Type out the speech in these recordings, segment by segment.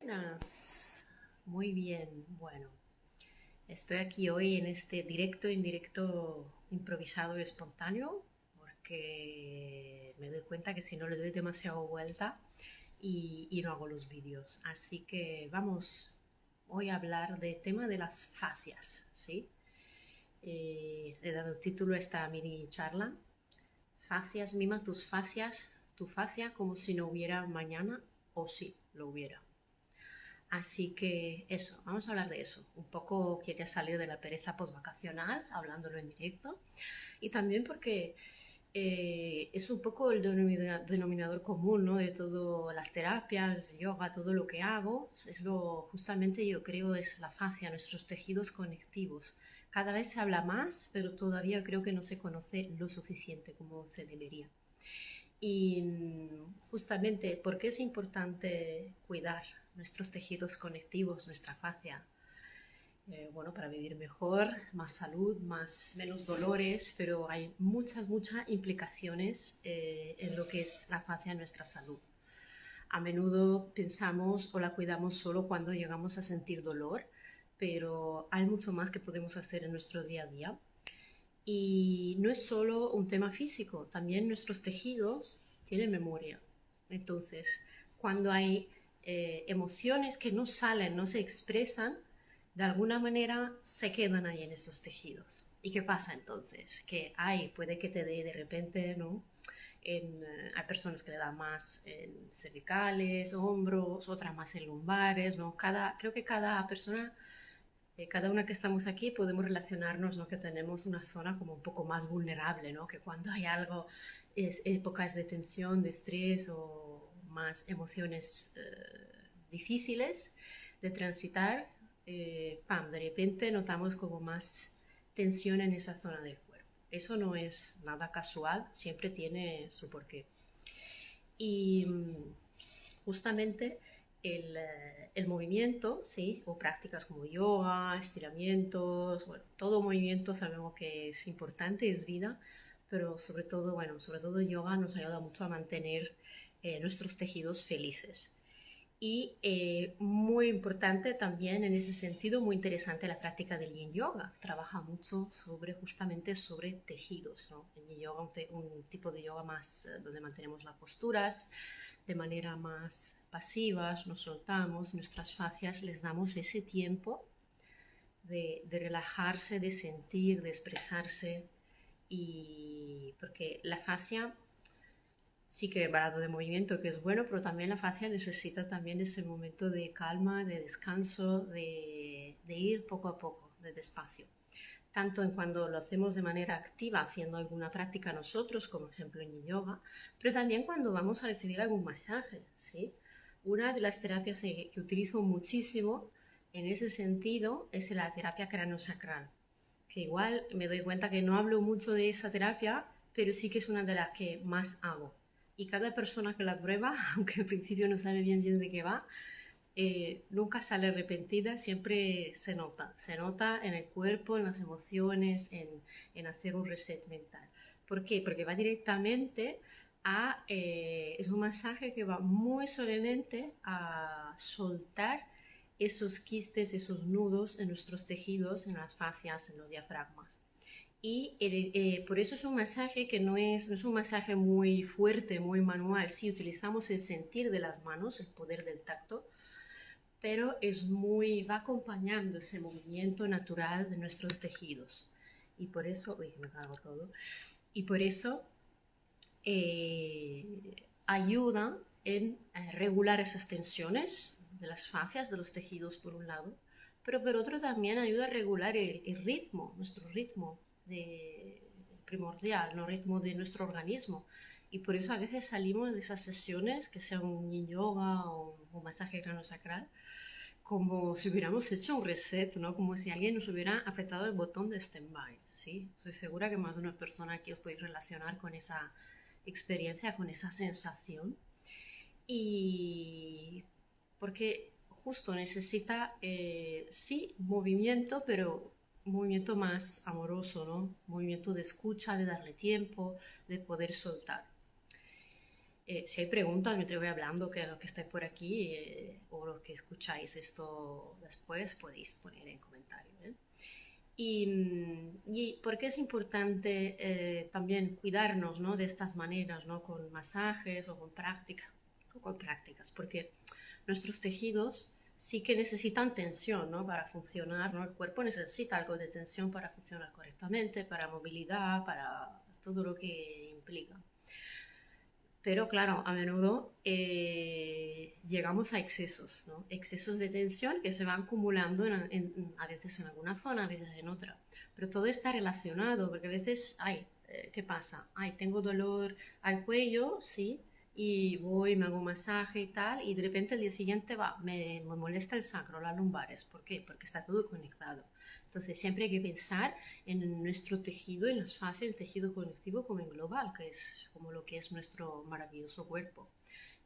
Buenas, muy bien. Bueno, estoy aquí hoy en este directo, indirecto, improvisado y espontáneo, porque me doy cuenta que si no le doy demasiado vuelta y no hago los vídeos. Así que vamos hoy a hablar del tema de las fascias, ¿sí? Le he dado el título a esta mini charla. Fascias, mima tus fascias, tu fascia como si no hubiera mañana o si lo hubiera. Así que eso, vamos a hablar de eso. Un poco quería salir de la pereza postvacacional, hablándolo en directo. Y también porque es un poco el denominador común, ¿no? De todas las terapias, yoga, todo lo que hago. Es lo, justamente yo creo, es la fascia, nuestros tejidos conectivos. Cada vez se habla más, pero todavía creo que no se conoce lo suficiente como se debería. Y justamente, ¿por qué es importante cuidar nuestros tejidos conectivos, nuestra fascia? Bueno, para vivir mejor, más salud, menos dolores, pero hay muchas implicaciones en lo que es la fascia en nuestra salud. A menudo pensamos o la cuidamos solo cuando llegamos a sentir dolor, pero hay mucho más que podemos hacer en nuestro día a día. Y no es solo un tema físico, también nuestros tejidos tienen memoria. Entonces, cuando hay emociones que no salen, no se expresan, de alguna manera se quedan ahí en esos tejidos. ¿Y qué pasa entonces? Que puede que te dé de repente, ¿no? Hay personas que le dan más en cervicales, hombros, otras más en lumbares, ¿no? Creo que cada persona cada una que estamos aquí podemos relacionarnos, ¿no? Que tenemos una zona como un poco más vulnerable, ¿no? Que cuando hay algo, épocas de tensión, de estrés o más emociones difíciles de transitar, ¡pam! De repente notamos como más tensión en esa zona del cuerpo. Eso no es nada casual, siempre tiene su porqué. Y justamente el movimiento, ¿sí? O prácticas como yoga, estiramientos, bueno, todo movimiento sabemos que es importante, es vida, pero sobre todo yoga nos ayuda mucho a mantener nuestros tejidos felices. Y muy importante también en ese sentido, muy interesante la práctica del Yin Yoga. Trabaja mucho justamente sobre tejidos, ¿no? El Yin Yoga, un tipo de yoga más donde mantenemos las posturas de manera más pasivas, nos soltamos, nuestras fascias les damos ese tiempo de relajarse, de sentir, de expresarse. Y porque la fascia sí que parado de movimiento, que es bueno, pero también la fascia necesita también ese momento de calma, de descanso, de ir poco a poco, de despacio. Tanto en cuando lo hacemos de manera activa, haciendo alguna práctica nosotros, como ejemplo en yoga, pero también cuando vamos a recibir algún masaje, ¿sí? Una de las terapias que utilizo muchísimo en ese sentido es la terapia craniosacral, que igual me doy cuenta que no hablo mucho de esa terapia, pero sí que es una de las que más hago. Y cada persona que la prueba, aunque al principio no sabe bien de qué va, nunca sale arrepentida, siempre se nota en el cuerpo, en las emociones, en hacer un reset mental. ¿Por qué? Porque va directamente es un masaje que va muy suavemente a soltar esos quistes, esos nudos en nuestros tejidos, en las fascias, en los diafragmas. Y por eso es un masaje que no es un masaje muy fuerte, muy manual. Sí, utilizamos el sentir de las manos, el poder del tacto, pero va acompañando ese movimiento natural de nuestros tejidos. Y por eso, uy, me cago todo. Y por eso ayuda en regular esas tensiones de las fascias, de los tejidos por un lado, pero por otro también ayuda a regular el ritmo, nuestro ritmo primordial, ¿no? Ritmo de nuestro organismo. Y por eso a veces salimos de esas sesiones, que sea un yin yoga o un masaje craniosacral, como si hubiéramos hecho un reset, ¿no? Como si alguien nos hubiera apretado el botón de stand-by, ¿sí? Estoy segura que más de una persona aquí os podéis relacionar con esa experiencia, con esa sensación. Y porque justo necesita, sí, movimiento, pero un movimiento más amoroso, ¿no? Movimiento de escucha, de darle tiempo, de poder soltar. Si hay preguntas mientras voy hablando, que los que estáis por aquí o los que escucháis esto después, podéis poner en comentarios. Y por qué es importante también cuidarnos, ¿no? De estas maneras, ¿no? Con masajes o con prácticas, porque nuestros tejidos sí que necesitan tensión, ¿no? Para funcionar, ¿no? El cuerpo necesita algo de tensión para funcionar correctamente, para movilidad, para todo lo que implica. Pero claro, a menudo llegamos a excesos, ¿no? Excesos de tensión que se van acumulando a veces en alguna zona, a veces en otra. Pero todo está relacionado, porque a veces, ay, ¿qué pasa? Ay, tengo dolor al cuello, sí, y voy, me hago un masaje y tal, y de repente el día siguiente me molesta el sacro, las lumbares. ¿Por qué? Porque está todo conectado. Entonces siempre hay que pensar en nuestro tejido, en las fases del tejido conectivo como en global, que es como lo que es nuestro maravilloso cuerpo.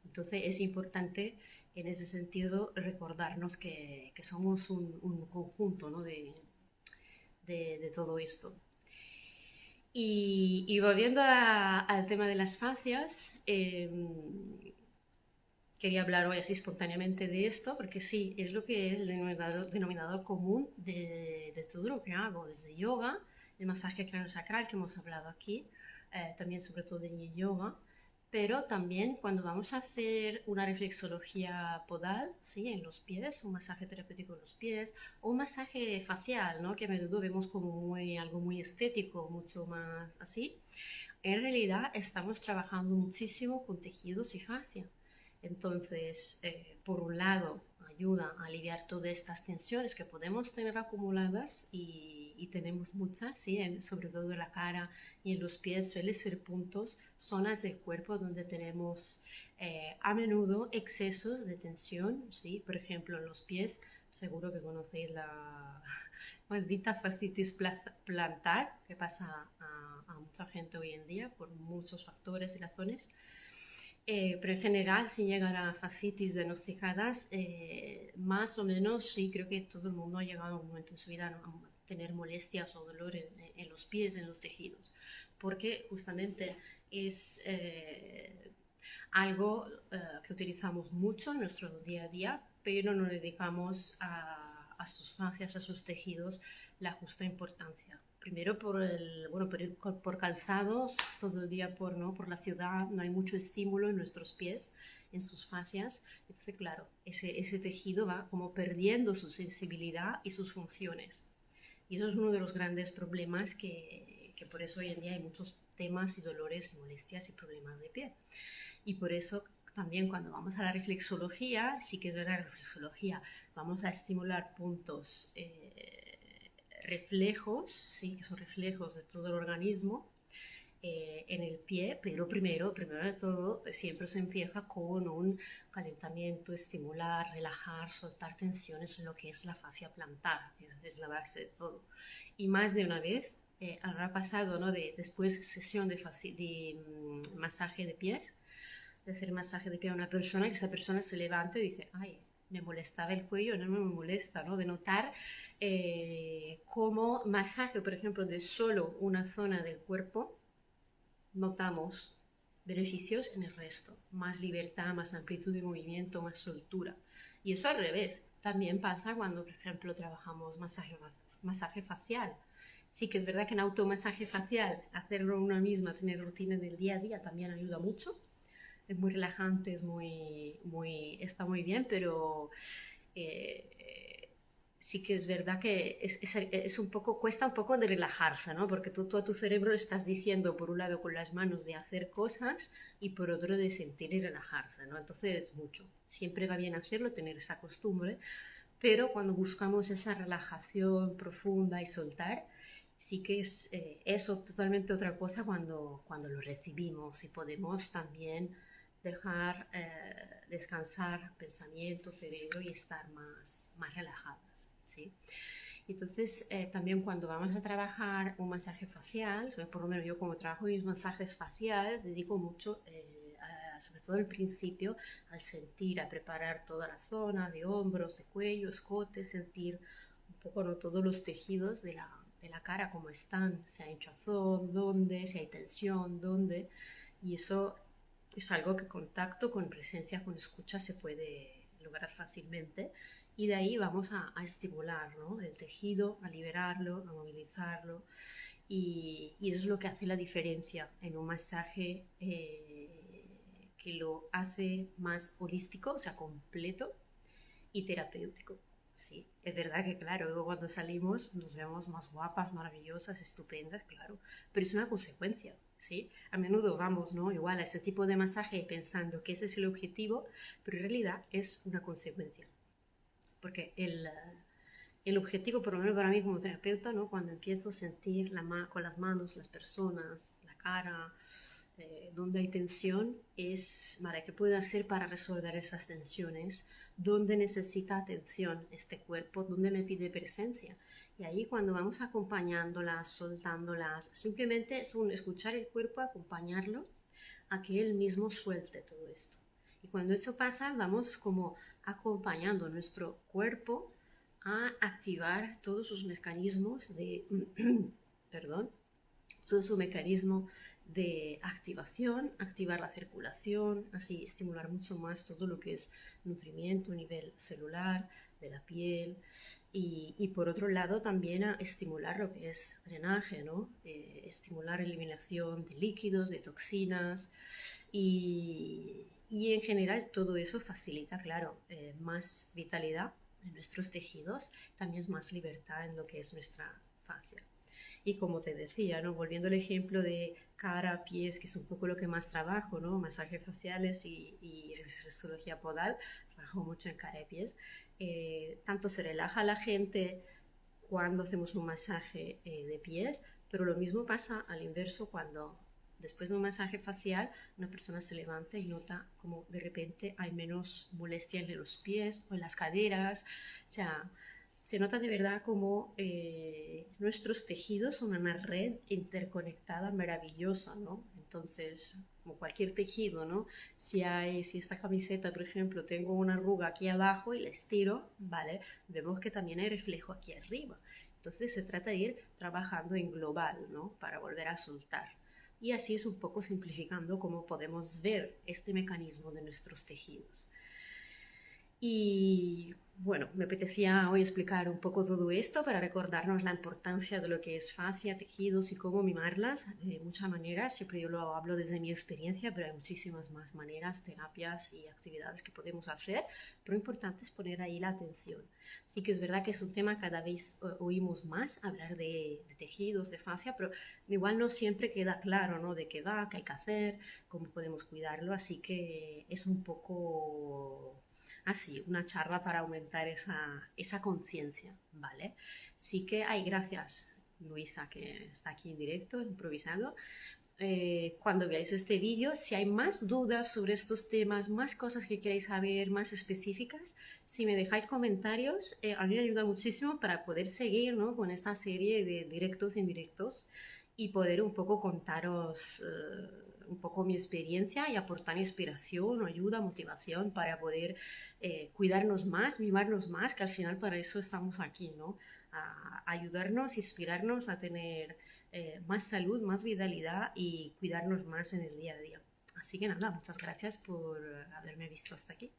Entonces es importante en ese sentido recordarnos que somos un conjunto, ¿no? de todo esto. Y volviendo al tema de las fascias, quería hablar hoy así espontáneamente de esto, porque sí, es lo que es el denominador común de todo lo que hago, desde yoga, el masaje craneosacral que hemos hablado aquí, también sobre todo de Yin Yoga, pero también cuando vamos a hacer una reflexología podal, ¿sí? En los pies, un masaje terapéutico en los pies, o un masaje facial, ¿no? Que a menudo vemos como algo muy estético, mucho más así. En realidad estamos trabajando muchísimo con tejidos y fascia. Entonces, por un lado, ayuda a aliviar todas estas tensiones que podemos tener acumuladas y tenemos muchas, ¿sí? Sobre todo en la cara y en los pies suelen ser puntos, zonas del cuerpo donde tenemos a menudo excesos de tensión, ¿sí? Por ejemplo, en los pies, seguro que conocéis la maldita fascitis plantar que pasa a mucha gente hoy en día por muchos factores y razones. Pero en general, sin llegar a fascitis diagnosticadas, más o menos sí creo que todo el mundo ha llegado a un momento en su vida a tener molestias o dolor en los pies, en los tejidos, porque justamente es algo que utilizamos mucho en nuestro día a día, pero no le dedicamos a sus fascias, a sus tejidos, la justa importancia. Primero por cansados, todo el día por la ciudad, no hay mucho estímulo en nuestros pies, en sus fascias. Entonces, claro, ese tejido va como perdiendo su sensibilidad y sus funciones. Y eso es uno de los grandes problemas que por eso hoy en día hay muchos temas y dolores y molestias y problemas de pie. Y por eso también cuando vamos a la reflexología, sí que es verdad que la reflexología vamos a estimular puntos reflejos, sí, que son reflejos de todo el organismo en el pie, pero primero de todo, siempre se empieza con un calentamiento, estimular, relajar, soltar tensiones en lo que es la fascia plantar, que es la base de todo. Y más de una vez habrá pasado, ¿no? Después sesión de masaje de pies, de hacer masaje de pie a una persona, que esa persona se levante y dice, ay, me molestaba el cuello, no me molesta, ¿no? De notar cómo masaje, por ejemplo, de solo una zona del cuerpo, notamos beneficios en el resto, más libertad, más amplitud de movimiento, más soltura. Y eso al revés, también pasa cuando, por ejemplo, trabajamos masaje facial. Sí que es verdad que en automasaje facial, hacerlo una misma, tener rutina en el día a día también ayuda mucho. Es muy relajante, está muy bien, pero sí que es verdad que es un poco, cuesta un poco de relajarse, ¿no? Porque tú a tu cerebro le estás diciendo, por un lado, con las manos de hacer cosas y por otro de sentir y relajarse, ¿no? Entonces es mucho. Siempre va bien hacerlo, tener esa costumbre, pero cuando buscamos esa relajación profunda y soltar, sí que es eso totalmente otra cosa cuando lo recibimos y podemos también dejar descansar pensamiento, cerebro y estar más relajadas, ¿sí? Entonces, también cuando vamos a trabajar un masaje facial, por lo menos yo como trabajo mis masajes faciales, dedico mucho, sobre todo al principio, al sentir, a preparar toda la zona de hombros, de cuello, escote, sentir un poco, ¿no? Todos los tejidos de la cara, cómo están, si hay hinchazón, dónde, si hay tensión, dónde, y eso es algo que con tacto, con presencia, con escucha se puede lograr fácilmente y de ahí vamos a estimular, ¿no?, el tejido, a liberarlo, a movilizarlo y eso es lo que hace la diferencia en un masaje que lo hace más holístico, o sea, completo y terapéutico. Sí, es verdad que claro, luego cuando salimos nos vemos más guapas, maravillosas, estupendas, claro, pero es una consecuencia, ¿sí? A menudo vamos, ¿no?, igual a ese tipo de masaje pensando que ese es el objetivo, pero en realidad es una consecuencia, porque el objetivo, por lo menos para mí como terapeuta, ¿no?, cuando empiezo a sentir con las manos, las personas, la cara, donde hay tensión, es para qué puedo hacer para resolver esas tensiones, dónde necesita atención este cuerpo, dónde me pide presencia. Y ahí cuando vamos acompañándolas, soltándolas, simplemente es un escuchar el cuerpo, acompañarlo a que él mismo suelte todo esto. Y cuando eso pasa, vamos como acompañando nuestro cuerpo a activar todos sus mecanismos de, perdón, todo su mecanismo de activación, activar la circulación, así estimular mucho más todo lo que es nutrimiento a nivel celular, de la piel y por otro lado también a estimular lo que es drenaje, ¿no? Estimular eliminación de líquidos, de toxinas y en general todo eso facilita, claro, más vitalidad en nuestros tejidos, también más libertad en lo que es nuestra fascia. Y como te decía, ¿no?, volviendo al ejemplo de cara, pies, que es un poco lo que más trabajo, ¿no?, masajes faciales y reflexología podal, trabajo mucho en cara y pies, tanto se relaja la gente cuando hacemos un masaje de pies, pero lo mismo pasa al inverso cuando después de un masaje facial una persona se levanta y nota como de repente hay menos molestia en los pies o en las caderas, o sea, se nota de verdad como nuestros tejidos son una red interconectada maravillosa, ¿no? Entonces, como cualquier tejido, ¿no? Si esta camiseta, por ejemplo, tengo una arruga aquí abajo y la estiro, ¿vale? Vemos que también hay reflejo aquí arriba. Entonces se trata de ir trabajando en global, ¿no?, para volver a soltar. Y así es un poco simplificando cómo podemos ver este mecanismo de nuestros tejidos. Y bueno, me apetecía hoy explicar un poco todo esto para recordarnos la importancia de lo que es fascia, tejidos y cómo mimarlas de muchas maneras. Siempre yo lo hablo desde mi experiencia, pero hay muchísimas más maneras, terapias y actividades que podemos hacer, pero lo importante es poner ahí la atención. Sí que es verdad que es un tema cada vez oímos más hablar de tejidos, de fascia, pero igual no siempre queda claro, ¿no?, de qué va, qué hay que hacer, cómo podemos cuidarlo, así que es un poco así, una charla para aumentar esa conciencia, ¿vale? Sí que hay, gracias Luisa, que está aquí en directo, improvisando. Cuando veáis este vídeo, si hay más dudas sobre estos temas, más cosas que queréis saber, más específicas, si me dejáis comentarios, a mí me ayuda muchísimo para poder seguir, ¿no?, con esta serie de directos e indirectos y poder un poco contaros un poco mi experiencia y aportar inspiración, ayuda, motivación para poder cuidarnos más, mimarnos más, que al final para eso estamos aquí, ¿no? A ayudarnos, inspirarnos a tener más salud, más vitalidad y cuidarnos más en el día a día. Así que nada, muchas gracias por haberme visto hasta aquí.